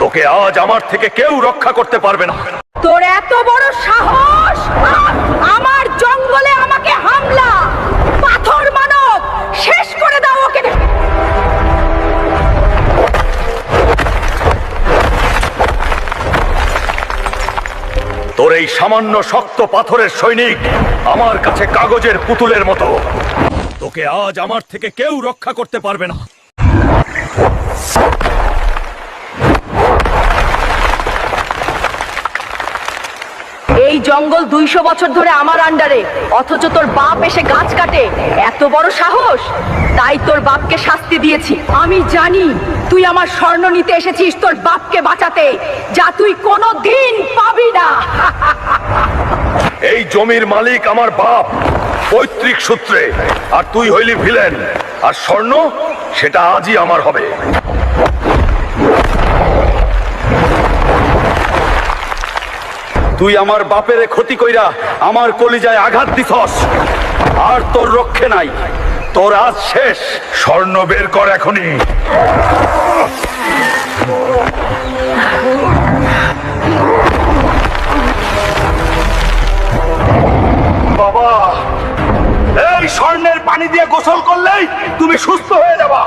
তোকে আজ আমার থেকে কেউ রক্ষা করতে পারবে না। তোর এত বড় সাহস! আমার জঙ্গলে আমাকে হামলা! পাথর মানব, শেষ করে দাও ওকে! তোর এই সামান্য শক্ত পাথরের সৈনিক আমার কাছে কাগজের পুতুলের মতো। তোকে আজ আমার থেকে কেউ রক্ষা করতে পারবে না। এই জঙ্গল 200 বছর ধরে আমার আন্ডারে, অথচ তোর বাপ এসে গাছ কাটে। এত বড় সাহস! তাই তোর বাপকে শাস্তি দিয়েছি। আমি জানি তুই আমার স্বর্ণ নিতে এসেছিস তোর বাপকে বাঁচাতে, যা তুই কোনোদিন পাবি না। এই জমির মালিক আমার বাপ পৈতৃক সূত্রে, আর তুই হইলি ভিলেন। আর স্বর্ণ সেটা আজই আমার হবে। তুই আমার বাপের ক্ষতি কইরা আমার কলিজায় আঘাত দিছস, আর তোর রক্ষে নাই। তোর আজ শেষ। স্বর্ণ বের কর এখনই। বাবা, এই স্বর্ণের পানি দিয়ে গোসল করলেই তুমি সুস্থ হয়ে যাবা।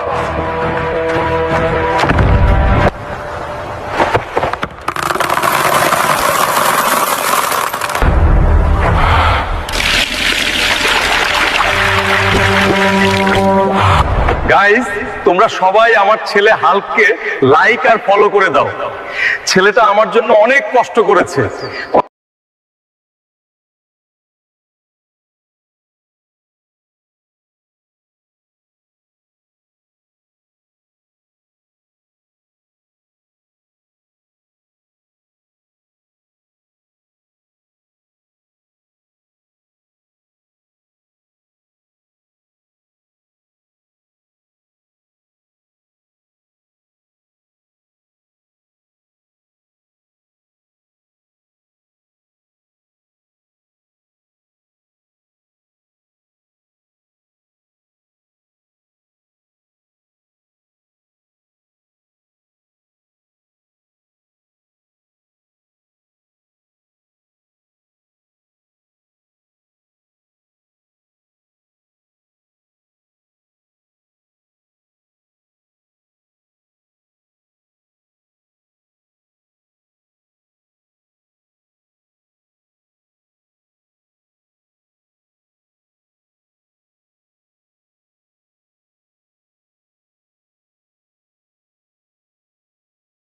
গাইস, তোমরা সবাই আমার ছেলে হাল্ককে লাইক আর ফলো করে দাও। ছেলেটা আমার জন্য অনেক কষ্ট করেছে।